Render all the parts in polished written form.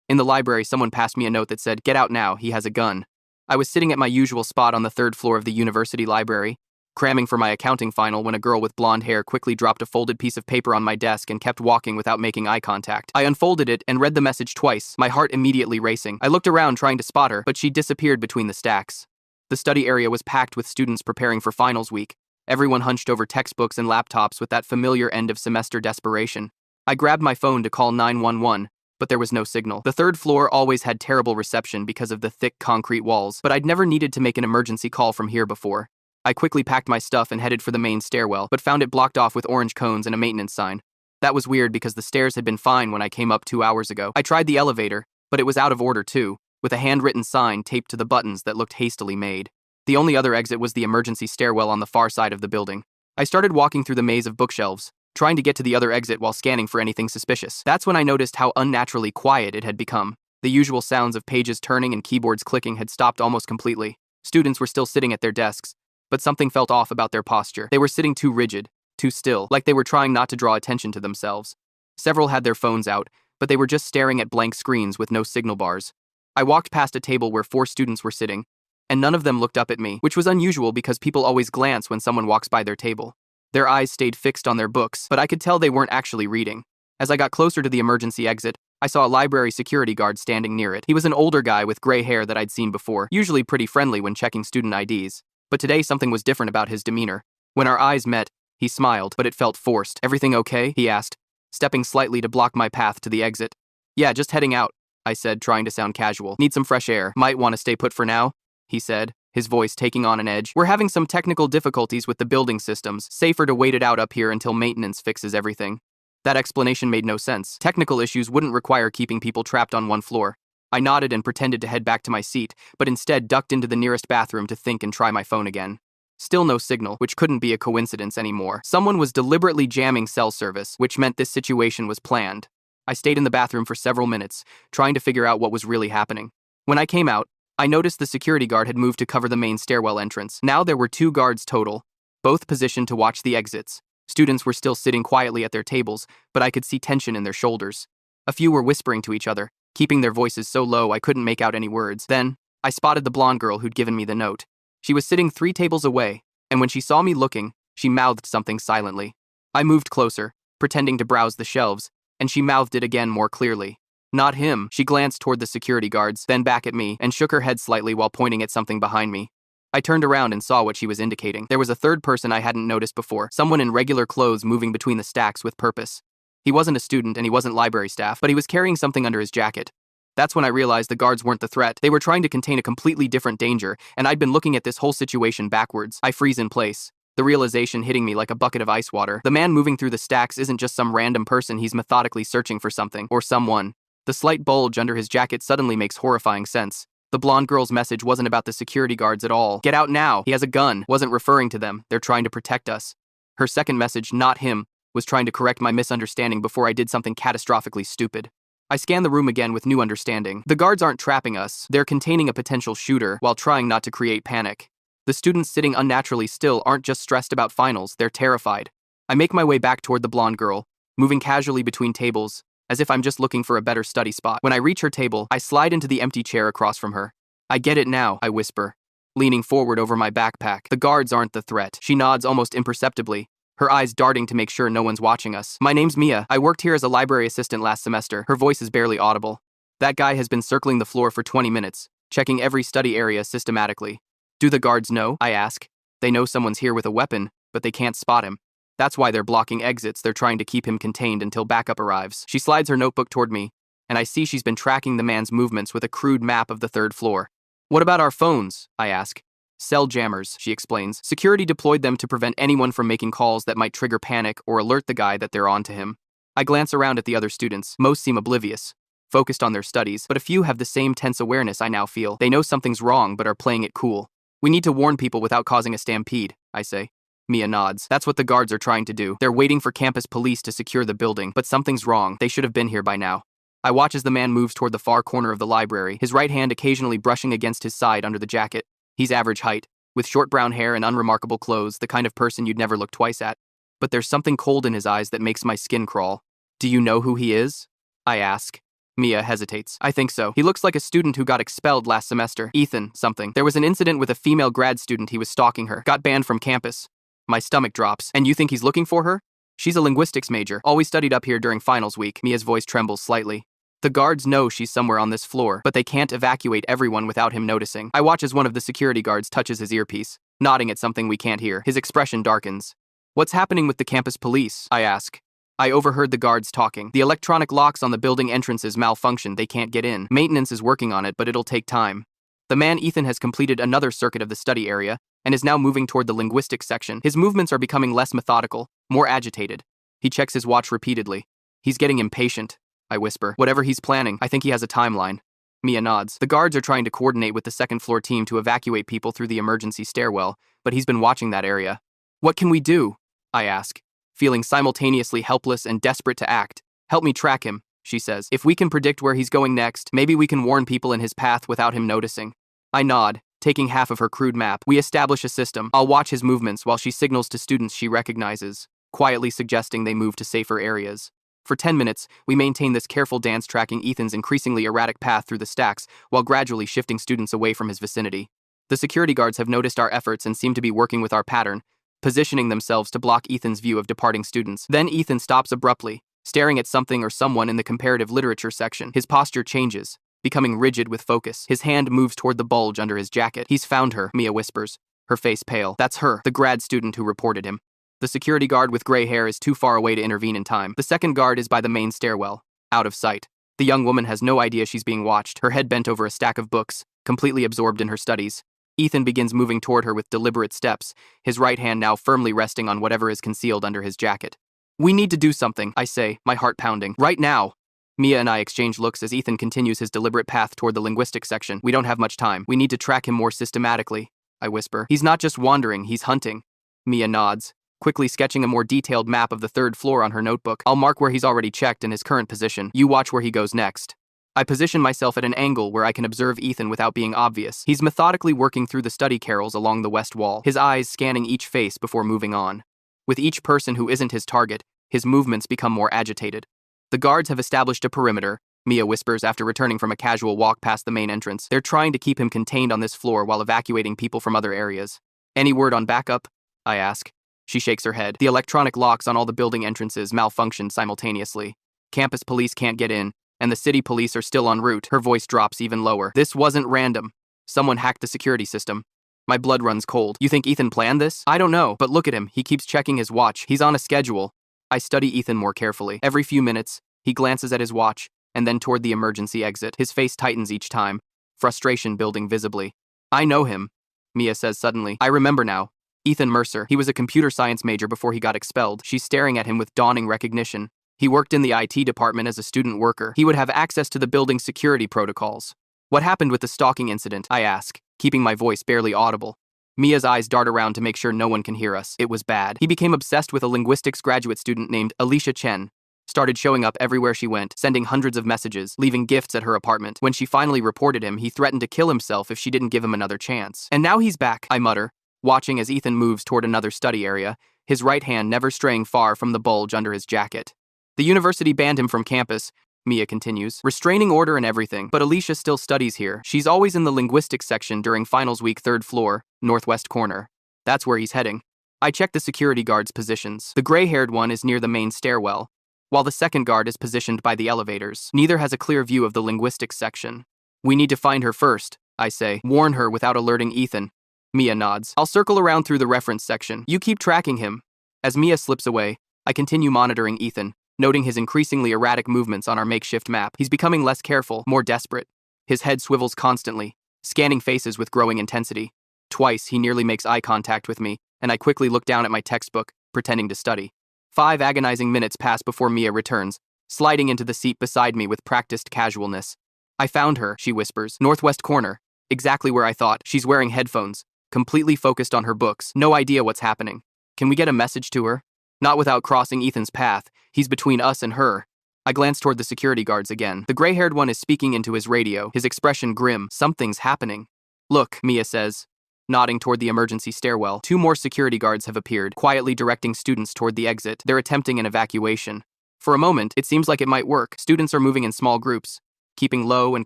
In the library, someone passed me a note that said, "Get out now, he has a gun." I was sitting at my usual spot on the third floor of the university library, cramming for my accounting final when a girl with blonde hair quickly dropped a folded piece of paper on my desk and kept walking without making eye contact. I unfolded it and read the message twice, my heart immediately racing. I looked around trying to spot her, but she disappeared between the stacks. The study area was packed with students preparing for finals week, everyone hunched over textbooks and laptops with that familiar end-of-semester desperation. I grabbed my phone to call 911, but there was no signal. The third floor always had terrible reception because of the thick concrete walls, but I'd never needed to make an emergency call from here before. I quickly packed my stuff and headed for the main stairwell, but found it blocked off with orange cones and a maintenance sign. That was weird because the stairs had been fine when I came up 2 hours ago. I tried the elevator, but it was out of order too, with a handwritten sign taped to the buttons that looked hastily made. The only other exit was the emergency stairwell on the far side of the building. I started walking through the maze of bookshelves, trying to get to the other exit while scanning for anything suspicious. That's when I noticed how unnaturally quiet it had become. The usual sounds of pages turning and keyboards clicking had stopped almost completely. Students were still sitting at their desks, but something felt off about their posture. They were sitting too rigid, too still, like they were trying not to draw attention to themselves. Several had their phones out, but they were just staring at blank screens with no signal bars. I walked past a table where 4 students were sitting, and none of them looked up at me, which was unusual because people always glance when someone walks by their table. Their eyes stayed fixed on their books, but I could tell they weren't actually reading. As I got closer to the emergency exit, I saw a library security guard standing near it. He was an older guy with gray hair that I'd seen before, usually pretty friendly when checking student IDs. But today something was different about his demeanor. When our eyes met, he smiled, but it felt forced. "Everything okay?" he asked, stepping slightly to block my path to the exit. "Yeah, just heading out," I said, trying to sound casual. "Need some fresh air. Might want to stay put for now," he said, his voice taking on an edge. "We're having some technical difficulties with the building systems. Safer to wait it out up here until maintenance fixes everything." That explanation made no sense. Technical issues wouldn't require keeping people trapped on one floor. I nodded and pretended to head back to my seat, but instead ducked into the nearest bathroom to think and try my phone again. Still no signal, which couldn't be a coincidence anymore. Someone was deliberately jamming cell service, which meant this situation was planned. I stayed in the bathroom for several minutes, trying to figure out what was really happening. When I came out, I noticed the security guard had moved to cover the main stairwell entrance. Now there were 2 guards total, both positioned to watch the exits. Students were still sitting quietly at their tables, but I could see tension in their shoulders. A few were whispering to each other, keeping their voices so low I couldn't make out any words. Then, I spotted the blonde girl who'd given me the note. She was sitting 3 tables away, and when she saw me looking, she mouthed something silently. I moved closer, pretending to browse the shelves, and she mouthed it again more clearly. "Not him." She glanced toward the security guards, then back at me, and shook her head slightly while pointing at something behind me. I turned around and saw what she was indicating. There was a third person I hadn't noticed before, someone in regular clothes moving between the stacks with purpose. He wasn't a student and he wasn't library staff, but he was carrying something under his jacket. That's when I realized the guards weren't the threat. They were trying to contain a completely different danger, and I'd been looking at this whole situation backwards. I freeze in place, the realization hitting me like a bucket of ice water. The man moving through the stacks isn't just some random person, he's methodically searching for something, or someone. The slight bulge under his jacket suddenly makes horrifying sense. The blonde girl's message wasn't about the security guards at all. "Get out now, he has a gun," wasn't referring to them, they're trying to protect us. Her second message, "Not him," was trying to correct my misunderstanding before I did something catastrophically stupid. I scanned the room again with new understanding. The guards aren't trapping us, they're containing a potential shooter while trying not to create panic. The students sitting unnaturally still aren't just stressed about finals, they're terrified. I make my way back toward the blonde girl, moving casually between tables, as if I'm just looking for a better study spot. When I reach her table, I slide into the empty chair across from her. "I get it now," I whisper, leaning forward over my backpack. "The guards aren't the threat." She nods almost imperceptibly, her eyes darting to make sure no one's watching us. "My name's Mia. I worked here as a library assistant last semester." Her voice is barely audible. "That guy has been circling the floor for 20 minutes, checking every study area systematically." "Do the guards know?" I ask. "They know someone's here with a weapon, but they can't spot him. That's why they're blocking exits. They're trying to keep him contained until backup arrives." She slides her notebook toward me, and I see she's been tracking the man's movements with a crude map of the third floor. "What about our phones?" I ask. "Cell jammers," she explains. "Security deployed them to prevent anyone from making calls that might trigger panic or alert the guy that they're on to him." I glance around at the other students. Most seem oblivious, focused on their studies, but a few have the same tense awareness I now feel. They know something's wrong but are playing it cool. "We need to warn people without causing a stampede," I say. Mia nods. "That's what the guards are trying to do. They're waiting for campus police to secure the building, but something's wrong. They should have been here by now." I watch as the man moves toward the far corner of the library, his right hand occasionally brushing against his side under the jacket. He's average height, with short brown hair and unremarkable clothes, the kind of person you'd never look twice at. But there's something cold in his eyes that makes my skin crawl. "Do you know who he is?" I ask. Mia hesitates. I think so. He looks like a student who got expelled last semester. Ethan, something. There was an incident with a female grad student. He was stalking her. Got banned from campus. My stomach drops. And you think he's looking for her? She's a linguistics major. Always studied up here during finals week. Mia's voice trembles slightly. The guards know she's somewhere on this floor, but they can't evacuate everyone without him noticing. I watch as one of the security guards touches his earpiece, nodding at something we can't hear. His expression darkens. What's happening with the campus police? I ask. I overheard the guards talking. The electronic locks on the building entrances malfunctioned. They can't get in. Maintenance is working on it, but it'll take time. The man Ethan has completed another circuit of the study area and is now moving toward the linguistics section. His movements are becoming less methodical, more agitated. He checks his watch repeatedly. He's getting impatient. I whisper. Whatever he's planning, I think he has a timeline. Mia nods. The guards are trying to coordinate with the second floor team to evacuate people through the emergency stairwell, but he's been watching that area. What can we do? I ask, feeling simultaneously helpless and desperate to act. Help me track him, she says. If we can predict where he's going next, maybe we can warn people in his path without him noticing. I nod, taking half of her crude map. We establish a system. I'll watch his movements while she signals to students she recognizes, quietly suggesting they move to safer areas. For 10 minutes, we maintain this careful dance tracking Ethan's increasingly erratic path through the stacks while gradually shifting students away from his vicinity. The security guards have noticed our efforts and seem to be working with our pattern, positioning themselves to block Ethan's view of departing students. Then Ethan stops abruptly, staring at something or someone in the comparative literature section. His posture changes, becoming rigid with focus. His hand moves toward the bulge under his jacket. He's found her, Mia whispers, her face pale. That's her, the grad student who reported him. The security guard with gray hair is too far away to intervene in time. The second guard is by the main stairwell, out of sight. The young woman has no idea she's being watched, her head bent over a stack of books, completely absorbed in her studies. Ethan begins moving toward her with deliberate steps, his right hand now firmly resting on whatever is concealed under his jacket. We need to do something, I say, my heart pounding. Right now. Mia and I exchange looks as Ethan continues his deliberate path toward the linguistics section. We don't have much time. We need to track him more systematically, I whisper. He's not just wandering, he's hunting. Mia nods, quickly sketching a more detailed map of the third floor on her notebook. I'll mark where he's already checked and his current position. You watch where he goes next. I position myself at an angle where I can observe Ethan without being obvious. He's methodically working through the study carrels along the west wall, his eyes scanning each face before moving on. With each person who isn't his target, his movements become more agitated. The guards have established a perimeter, Mia whispers after returning from a casual walk past the main entrance. They're trying to keep him contained on this floor while evacuating people from other areas. Any word on backup? I ask. She shakes her head. The electronic locks on all the building entrances malfunctioned simultaneously. Campus police can't get in, and the city police are still en route. Her voice drops even lower. This wasn't random. Someone hacked the security system. My blood runs cold. You think Ethan planned this? I don't know, but look at him. He keeps checking his watch. He's on a schedule. I study Ethan more carefully. Every few minutes, he glances at his watch, and then toward the emergency exit. His face tightens each time, frustration building visibly. I know him, Mia says suddenly. I remember now. Ethan Mercer. He was a computer science major before he got expelled. She's staring at him with dawning recognition. He worked in the IT department as a student worker. He would have access to the building's security protocols. What happened with the stalking incident? I ask, keeping my voice barely audible. Mia's eyes dart around to make sure no one can hear us. It was bad. He became obsessed with a linguistics graduate student named Alicia Chen. Started showing up everywhere she went, sending hundreds of messages, leaving gifts at her apartment. When she finally reported him, he threatened to kill himself if she didn't give him another chance. And now he's back, I mutter, watching as Ethan moves toward another study area, his right hand never straying far from the bulge under his jacket. The university banned him from campus, Mia continues, restraining order and everything, but Alicia still studies here. She's always in the linguistics section during finals week, third floor, northwest corner. That's where he's heading. I check the security guards' positions. The gray-haired one is near the main stairwell, while the second guard is positioned by the elevators. Neither has a clear view of the linguistics section. We need to find her first, I say. Warn her without alerting Ethan. Mia nods. I'll circle around through the reference section. You keep tracking him. As Mia slips away, I continue monitoring Ethan, noting his increasingly erratic movements on our makeshift map. He's becoming less careful, more desperate. His head swivels constantly, scanning faces with growing intensity. Twice, he nearly makes eye contact with me, and I quickly look down at my textbook, pretending to study. 5 agonizing minutes pass before Mia returns, sliding into the seat beside me with practiced casualness. I found her, she whispers. Northwest corner. Exactly where I thought. She's wearing headphones, completely focused on her books. No idea what's happening. Can we get a message to her? Not without crossing Ethan's path. He's between us and her. I glance toward the security guards again. The gray-haired one is speaking into his radio, his expression grim. Something's happening. Look, Mia says, nodding toward the emergency stairwell. 2 more security guards have appeared, quietly directing students toward the exit. They're attempting an evacuation. For a moment, it seems like it might work. Students are moving in small groups, keeping low and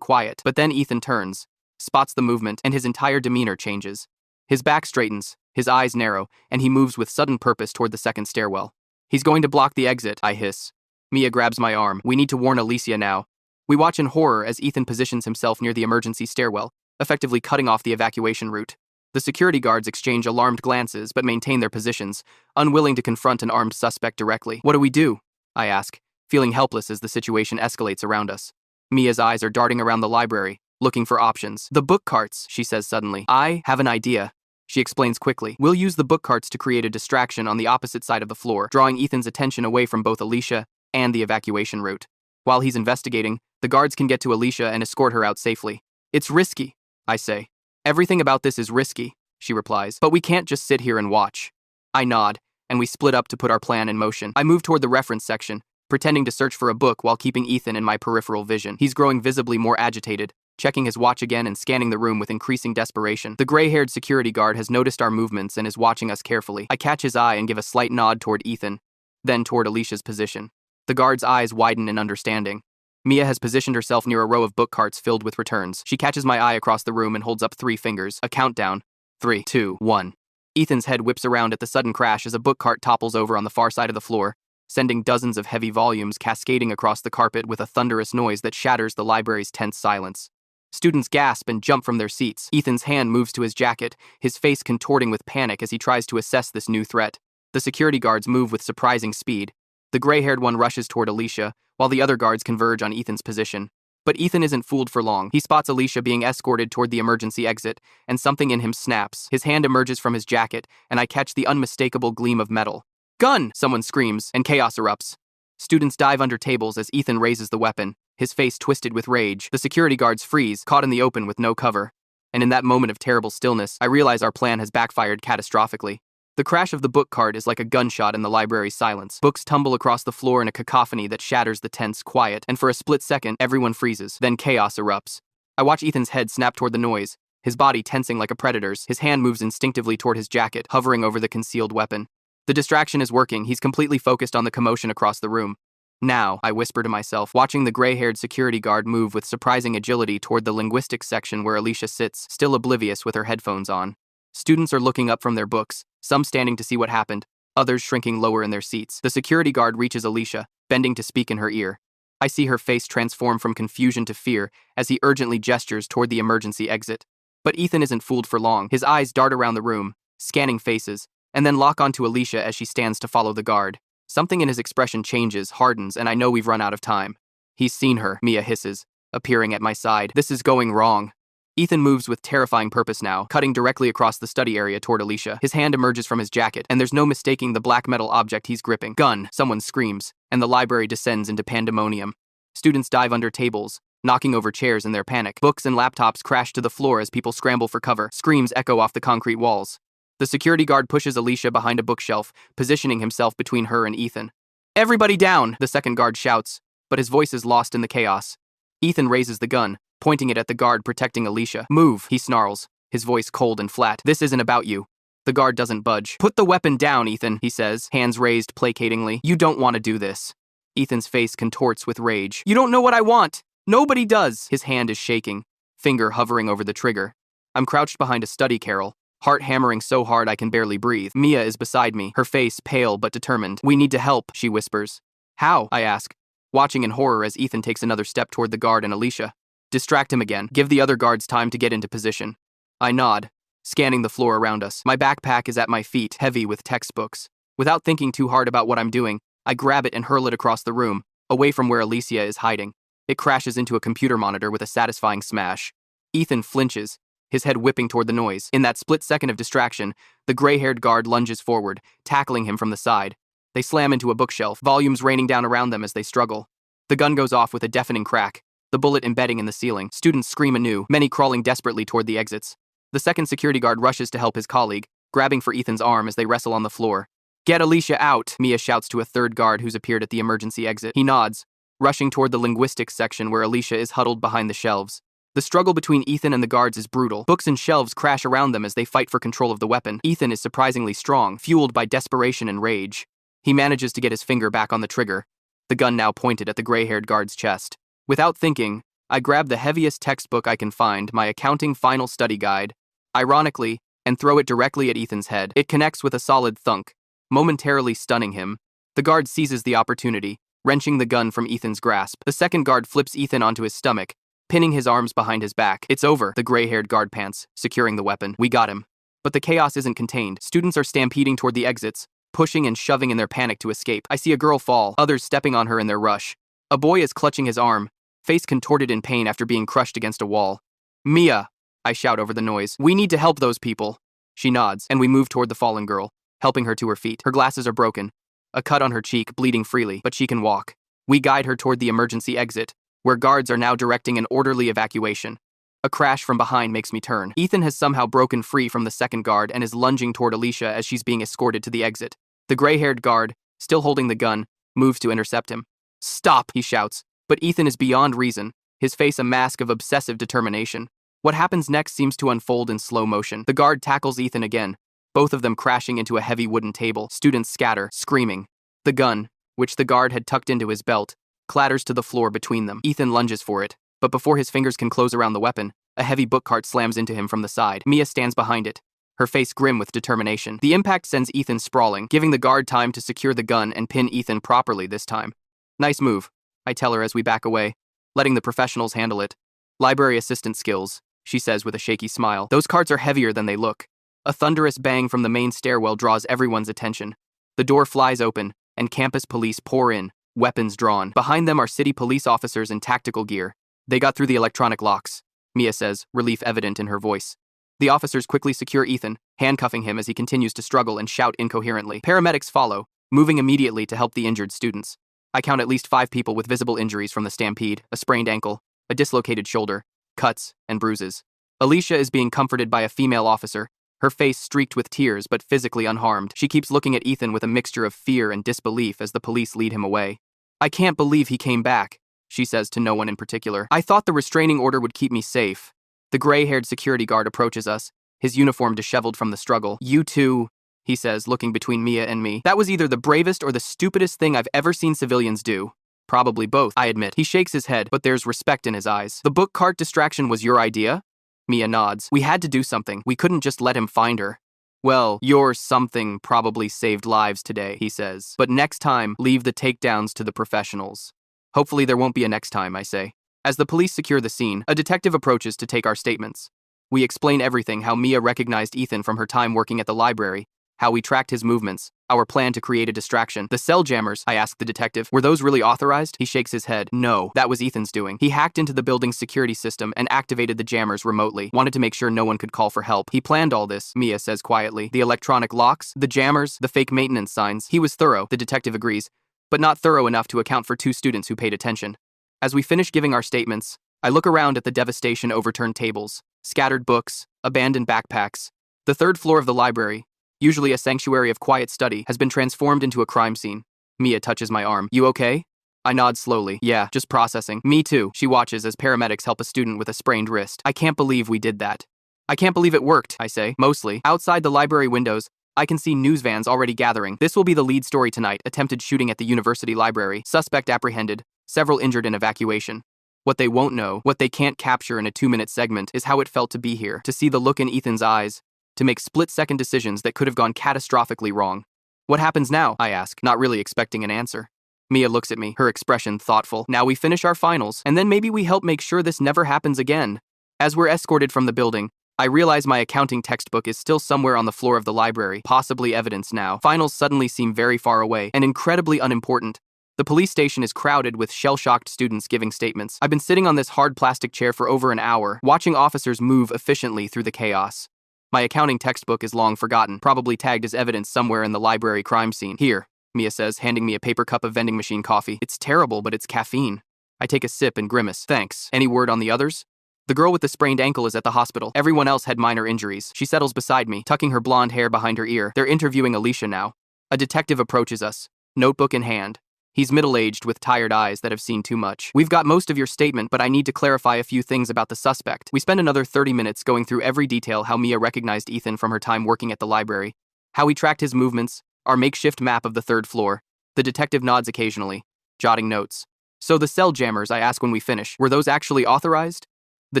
quiet. But then Ethan turns, spots the movement, and his entire demeanor changes. His back straightens, his eyes narrow, and he moves with sudden purpose toward the second stairwell. He's going to block the exit, I hiss. Mia grabs my arm. We need to warn Alicia now. We watch in horror as Ethan positions himself near the emergency stairwell, effectively cutting off the evacuation route. The security guards exchange alarmed glances but maintain their positions, unwilling to confront an armed suspect directly. What do we do? I ask, feeling helpless as the situation escalates around us. Mia's eyes are darting around the library, looking for options. The book carts, she says suddenly. I have an idea. She explains quickly. We'll use the book carts to create a distraction on the opposite side of the floor, drawing Ethan's attention away from both Alicia and the evacuation route. While he's investigating, the guards can get to Alicia and escort her out safely. It's risky, I say. Everything about this is risky, she replies, but we can't just sit here and watch. I nod, and we split up to put our plan in motion. I move toward the reference section, pretending to search for a book while keeping Ethan in my peripheral vision. He's growing visibly more agitated, checking his watch again and scanning the room with increasing desperation. The gray-haired security guard has noticed our movements and is watching us carefully. I catch his eye and give a slight nod toward Ethan, then toward Alicia's position. The guard's eyes widen in understanding. Mia has positioned herself near a row of book carts filled with returns. She catches my eye across the room and holds up 3 fingers, a countdown. 3, 2, 1. Ethan's head whips around at the sudden crash as a book cart topples over on the far side of the floor, sending dozens of heavy volumes cascading across the carpet with a thunderous noise that shatters the library's tense silence. Students gasp and jump from their seats. Ethan's hand moves to his jacket, his face contorting with panic as he tries to assess this new threat. The security guards move with surprising speed. The gray-haired one rushes toward Alicia, while the other guards converge on Ethan's position. But Ethan isn't fooled for long. He spots Alicia being escorted toward the emergency exit, and something in him snaps. His hand emerges from his jacket, and I catch the unmistakable gleam of metal. Gun! Someone screams, and chaos erupts. Students dive under tables as Ethan raises the weapon, his face twisted with rage. The security guards freeze, caught in the open with no cover. And in that moment of terrible stillness, I realize our plan has backfired catastrophically. The crash of the book cart is like a gunshot in the library's silence. Books tumble across the floor in a cacophony that shatters the tense quiet, and for a split second, everyone freezes. Then chaos erupts. I watch Ethan's head snap toward the noise, his body tensing like a predator's. His hand moves instinctively toward his jacket, hovering over the concealed weapon. The distraction is working. He's completely focused on the commotion across the room. Now, I whisper to myself, watching the gray-haired security guard move with surprising agility toward the linguistics section where Alicia sits, still oblivious with her headphones on. Students are looking up from their books, some standing to see what happened, others shrinking lower in their seats. The security guard reaches Alicia, bending to speak in her ear. I see her face transform from confusion to fear as he urgently gestures toward the emergency exit. But Ethan isn't fooled for long. His eyes dart around the room, scanning faces, and then lock onto Alicia as she stands to follow the guard. Something in his expression changes, hardens, and I know we've run out of time. He's seen her, Mia hisses, appearing at my side. This is going wrong. Ethan moves with terrifying purpose now, cutting directly across the study area toward Alicia. His hand emerges from his jacket, and there's no mistaking the black metal object he's gripping. Gun! Someone screams, and the library descends into pandemonium. Students dive under tables, knocking over chairs in their panic. Books and laptops crash to the floor as people scramble for cover. Screams echo off the concrete walls. The security guard pushes Alicia behind a bookshelf, positioning himself between her and Ethan. Everybody down! The second guard shouts, but his voice is lost in the chaos. Ethan raises the gun, pointing it at the guard protecting Alicia. Move, he snarls, his voice cold and flat. This isn't about you. The guard doesn't budge. Put the weapon down, Ethan, he says, hands raised placatingly. You don't want to do this. Ethan's face contorts with rage. You don't know what I want. Nobody does. His hand is shaking, finger hovering over the trigger. I'm crouched behind a study carrel, heart hammering so hard I can barely breathe. Mia is beside me, her face pale but determined. We need to help, she whispers. How? I ask, watching in horror as Ethan takes another step toward the guard and Alicia. Distract him again. Give the other guards time to get into position. I nod, scanning the floor around us. My backpack is at my feet, heavy with textbooks. Without thinking too hard about what I'm doing, I grab it and hurl it across the room, away from where Alicia is hiding. It crashes into a computer monitor with a satisfying smash. Ethan flinches, his head whipping toward the noise. In that split second of distraction, the gray-haired guard lunges forward, tackling him from the side. They slam into a bookshelf, volumes raining down around them as they struggle. The gun goes off with a deafening crack, the bullet embedding in the ceiling. Students scream anew, many crawling desperately toward the exits. The second security guard rushes to help his colleague, grabbing for Ethan's arm as they wrestle on the floor. Get Alicia out, Mia shouts to a third guard who's appeared at the emergency exit. He nods, rushing toward the linguistics section where Alicia is huddled behind the shelves. The struggle between Ethan and the guards is brutal. Books and shelves crash around them as they fight for control of the weapon. Ethan is surprisingly strong, fueled by desperation and rage. He manages to get his finger back on the trigger, the gun now pointed at the gray-haired guard's chest. Without thinking, I grab the heaviest textbook I can find, my accounting final study guide, ironically, and throw it directly at Ethan's head. It connects with a solid thunk, momentarily stunning him. The guard seizes the opportunity, wrenching the gun from Ethan's grasp. The second guard flips Ethan onto his stomach, pinning his arms behind his back. It's over, the gray-haired guard pants, securing the weapon. We got him. But the chaos isn't contained. Students are stampeding toward the exits, pushing and shoving in their panic to escape. I see a girl fall, others stepping on her in their rush. A boy is clutching his arm, face contorted in pain after being crushed against a wall. Mia, I shout over the noise. We need to help those people. She nods, and we move toward the fallen girl, helping her to her feet. Her glasses are broken, a cut on her cheek, bleeding freely, but she can walk. We guide her toward the emergency exit, where guards are now directing an orderly evacuation. A crash from behind makes me turn. Ethan has somehow broken free from the second guard and is lunging toward Alicia as she's being escorted to the exit. The gray-haired guard, still holding the gun, moves to intercept him. Stop, he shouts, but Ethan is beyond reason, his face a mask of obsessive determination. What happens next seems to unfold in slow motion. The guard tackles Ethan again, both of them crashing into a heavy wooden table. Students scatter, screaming. The gun, which the guard had tucked into his belt, clatters to the floor between them. Ethan lunges for it, but before his fingers can close around the weapon, a heavy book cart slams into him from the side. Mia stands behind it, her face grim with determination. The impact sends Ethan sprawling, giving the guard time to secure the gun and pin Ethan properly this time. Nice move, I tell her as we back away, letting the professionals handle it. Library assistant skills, she says with a shaky smile. Those carts are heavier than they look. A thunderous bang from the main stairwell draws everyone's attention. The door flies open, and campus police pour in, weapons drawn. Behind them are city police officers in tactical gear. They got through the electronic locks, Mia says, relief evident in her voice. The officers quickly secure Ethan, handcuffing him as he continues to struggle and shout incoherently. Paramedics follow, moving immediately to help the injured students. I count at least 5 people with visible injuries from the stampede, a sprained ankle, a dislocated shoulder, cuts, and bruises. Alicia is being comforted by a female officer, her face streaked with tears but physically unharmed. She keeps looking at Ethan with a mixture of fear and disbelief as the police lead him away. I can't believe he came back, she says to no one in particular. I thought the restraining order would keep me safe. The gray-haired security guard approaches us, his uniform disheveled from the struggle. You too, he says, looking between Mia and me. That was either the bravest or the stupidest thing I've ever seen civilians do. Probably both, I admit. He shakes his head, but there's respect in his eyes. The book cart distraction was your idea? Mia nods. We had to do something. We couldn't just let him find her. Well, your something probably saved lives today, he says. But next time, leave the takedowns to the professionals. Hopefully there won't be a next time, I say. As the police secure the scene, a detective approaches to take our statements. We explain everything: how Mia recognized Ethan from her time working at the library, how we tracked his movements, our plan to create a distraction. The cell jammers, I ask the detective, were those really authorized? He shakes his head. No, that was Ethan's doing. He hacked into the building's security system and activated the jammers remotely, wanted to make sure no one could call for help. He planned all this, Mia says quietly. The electronic locks, the jammers, the fake maintenance signs. He was thorough, the detective agrees, but not thorough enough to account for 2 students who paid attention. As we finish giving our statements, I look around at the devastation: overturned tables, scattered books, abandoned backpacks. The 3rd floor of the library, usually a sanctuary of quiet study, has been transformed into a crime scene. Mia touches my arm. You okay? I nod slowly. Yeah, just processing. Me too. She watches as paramedics help a student with a sprained wrist. I can't believe we did that. I can't believe it worked, I say, mostly. Outside the library windows, I can see news vans already gathering. This will be the lead story tonight: attempted shooting at the university library, suspect apprehended, several injured in evacuation. What they won't know, what they can't capture in a 2-minute segment, is how it felt to be here, to see the look in Ethan's eyes, to make split-second decisions that could have gone catastrophically wrong. What happens now? I ask, not really expecting an answer. Mia looks at me, her expression thoughtful. Now we finish our finals, and then maybe we help make sure this never happens again. As we're escorted from the building, I realize my accounting textbook is still somewhere on the floor of the library, possibly evidence now. Finals suddenly seem very far away, and incredibly unimportant. The police station is crowded with shell-shocked students giving statements. I've been sitting on this hard plastic chair for over an hour, watching officers move efficiently through the chaos. My accounting textbook is long forgotten, probably tagged as evidence somewhere in the library crime scene. Here, Mia says, handing me a paper cup of vending machine coffee. It's terrible, but it's caffeine. I take a sip and grimace. Thanks. Any word on the others? The girl with the sprained ankle is at the hospital. Everyone else had minor injuries. She settles beside me, tucking her blonde hair behind her ear. They're interviewing Alicia now. A detective approaches us, notebook in hand. He's middle-aged with tired eyes that have seen too much. We've got most of your statement, but I need to clarify a few things about the suspect. We spend another 30 minutes going through every detail: how Mia recognized Ethan from her time working at the library, how we tracked his movements, our makeshift map of the 3rd floor. The detective nods occasionally, jotting notes. So the cell jammers, I ask when we finish, were those actually authorized? The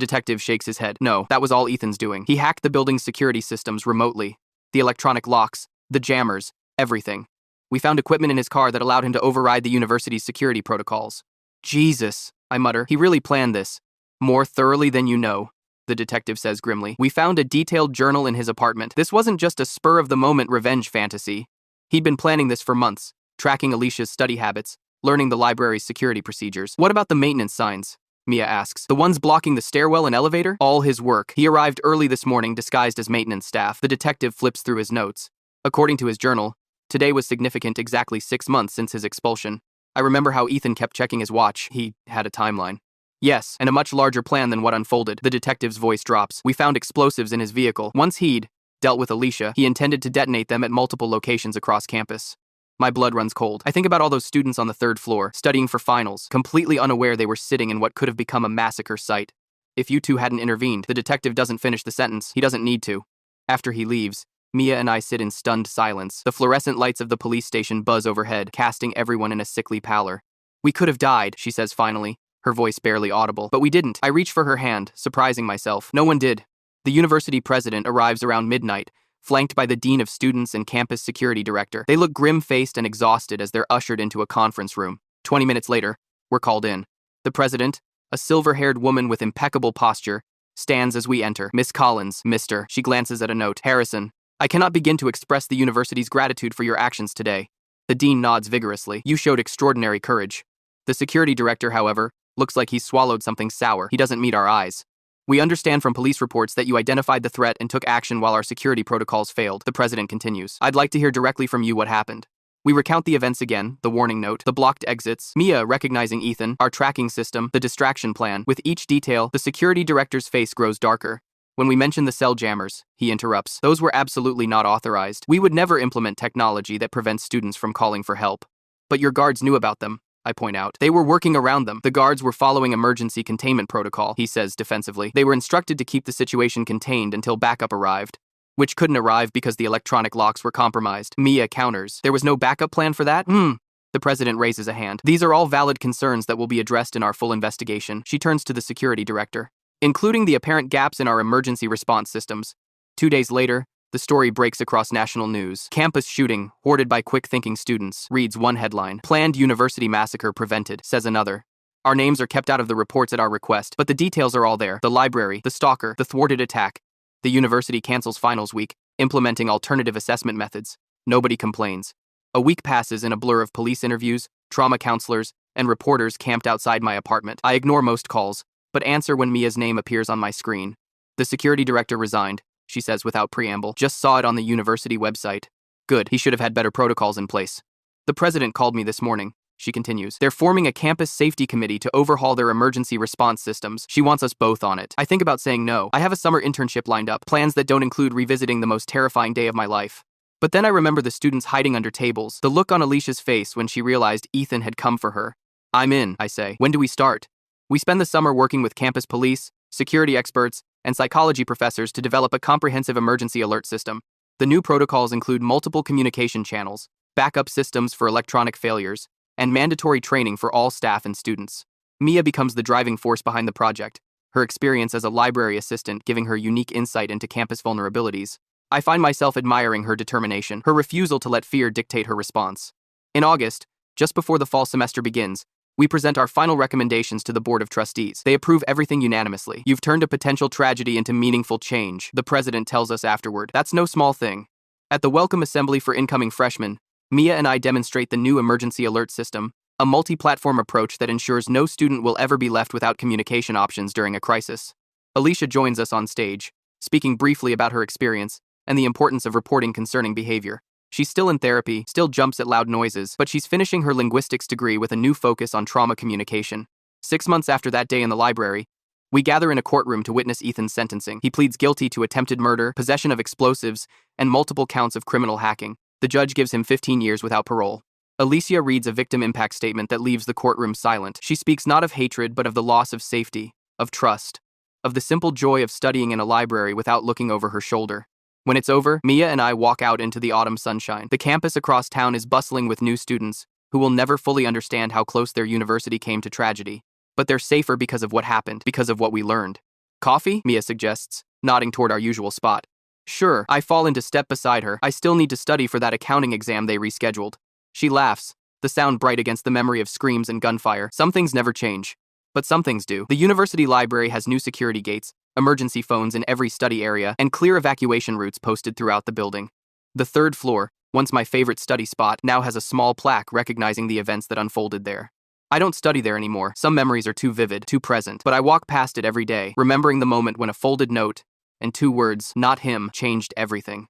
detective shakes his head. No, that was all Ethan's doing. He hacked the building's security systems remotely. The electronic locks, the jammers, everything. We found equipment in his car that allowed him to override the university's security protocols. Jesus, I mutter. He really planned this. More thoroughly than you know, the detective says grimly. We found a detailed journal in his apartment. This wasn't just a spur-of-the-moment revenge fantasy. He'd been planning this for months, tracking Alicia's study habits, learning the library's security procedures. What about the maintenance signs? Mia asks. The ones blocking the stairwell and elevator? All his work. He arrived early this morning disguised as maintenance staff. The detective flips through his notes. According to his journal, today was significant exactly 6 months since his expulsion. I remember how Ethan kept checking his watch. He had a timeline. Yes, and a much larger plan than what unfolded. The detective's voice drops. We found explosives in his vehicle. Once he'd dealt with Alicia, he intended to detonate them at multiple locations across campus. My blood runs cold. I think about all those students on the 3rd floor, studying for finals, completely unaware they were sitting in what could have become a massacre site. If you two hadn't intervened, the detective doesn't finish the sentence. He doesn't need to. After he leaves, Mia and I sit in stunned silence. The fluorescent lights of the police station buzz overhead, casting everyone in a sickly pallor. We could have died, she says finally, her voice barely audible. But we didn't. I reach for her hand, surprising myself. No one did. The university president arrives around midnight, flanked by the dean of students and campus security director. They look grim-faced and exhausted as they're ushered into a conference room. 20 minutes later, we're called in. The president, a silver-haired woman with impeccable posture, stands as we enter. Miss Collins, Mr. She glances at a note. Harrison, I cannot begin to express the university's gratitude for your actions today. The dean nods vigorously. You showed extraordinary courage. The security director, however, looks like he's swallowed something sour. He doesn't meet our eyes. We understand from police reports that you identified the threat and took action while our security protocols failed, the president continues. I'd like to hear directly from you what happened. We recount the events again, the warning note, the blocked exits, Mia recognizing Ethan, our tracking system, the distraction plan. With each detail, the security director's face grows darker. When we mention the cell jammers, he interrupts. Those were absolutely not authorized. We would never implement technology that prevents students from calling for help. But your guards knew about them, I point out. They were working around them. The guards were following emergency containment protocol, he says defensively. They were instructed to keep the situation contained until backup arrived, which couldn't arrive because the electronic locks were compromised. Mia counters. There was no backup plan for that? The president raises a hand. These are all valid concerns that will be addressed in our full investigation. She turns to the security director. Including the apparent gaps in our emergency response systems. 2 days later, the story breaks across national news. Campus shooting, hoarded by quick-thinking students, reads one headline. Planned university massacre prevented, says another. Our names are kept out of the reports at our request, but the details are all there. The library, the stalker, the thwarted attack. The university cancels finals week, implementing alternative assessment methods. Nobody complains. A week passes in a blur of police interviews, trauma counselors, and reporters camped outside my apartment. I ignore most calls, but answer when Mia's name appears on my screen. The security director resigned, she says without preamble. Just saw it on the university website. Good, he should have had better protocols in place. The president called me this morning, she continues. They're forming a campus safety committee to overhaul their emergency response systems. She wants us both on it. I think about saying no. I have a summer internship lined up, plans that don't include revisiting the most terrifying day of my life. But then I remember the students hiding under tables, the look on Alicia's face when she realized Ethan had come for her. I'm in, I say. When do we start? We spend the summer working with campus police, security experts, and psychology professors to develop a comprehensive emergency alert system. The new protocols include multiple communication channels, backup systems for electronic failures, and mandatory training for all staff and students. Mia becomes the driving force behind the project, her experience as a library assistant giving her unique insight into campus vulnerabilities. I find myself admiring her determination, her refusal to let fear dictate her response. In August, just before the fall semester begins, we present our final recommendations to the Board of Trustees. They approve everything unanimously. You've turned a potential tragedy into meaningful change, the president tells us afterward. That's no small thing. At the welcome assembly for incoming freshmen, Mia and I demonstrate the new emergency alert system, a multi-platform approach that ensures no student will ever be left without communication options during a crisis. Alicia joins us on stage, speaking briefly about her experience and the importance of reporting concerning behavior. She's still in therapy, still jumps at loud noises, but she's finishing her linguistics degree with a new focus on trauma communication. 6 months after that day in the library, we gather in a courtroom to witness Ethan's sentencing. He pleads guilty to attempted murder, possession of explosives, and multiple counts of criminal hacking. The judge gives him 15 years without parole. Alicia reads a victim impact statement that leaves the courtroom silent. She speaks not of hatred, but of the loss of safety, of trust, of the simple joy of studying in a library without looking over her shoulder. When it's over, Mia and I walk out into the autumn sunshine. The campus across town is bustling with new students, who will never fully understand how close their university came to tragedy. But they're safer because of what happened, because of what we learned. Coffee? Mia suggests, nodding toward our usual spot. Sure, I fall into step beside her. I still need to study for that accounting exam they rescheduled. She laughs, the sound bright against the memory of screams and gunfire. Some things never change. But some things do. The university library has new security gates, emergency phones in every study area, and clear evacuation routes posted throughout the building. The third floor, once my favorite study spot, now has a small plaque recognizing the events that unfolded there. I don't study there anymore. Some memories are too vivid, too present, but I walk past it every day, remembering the moment when a folded note and 2 words, "not him," changed everything.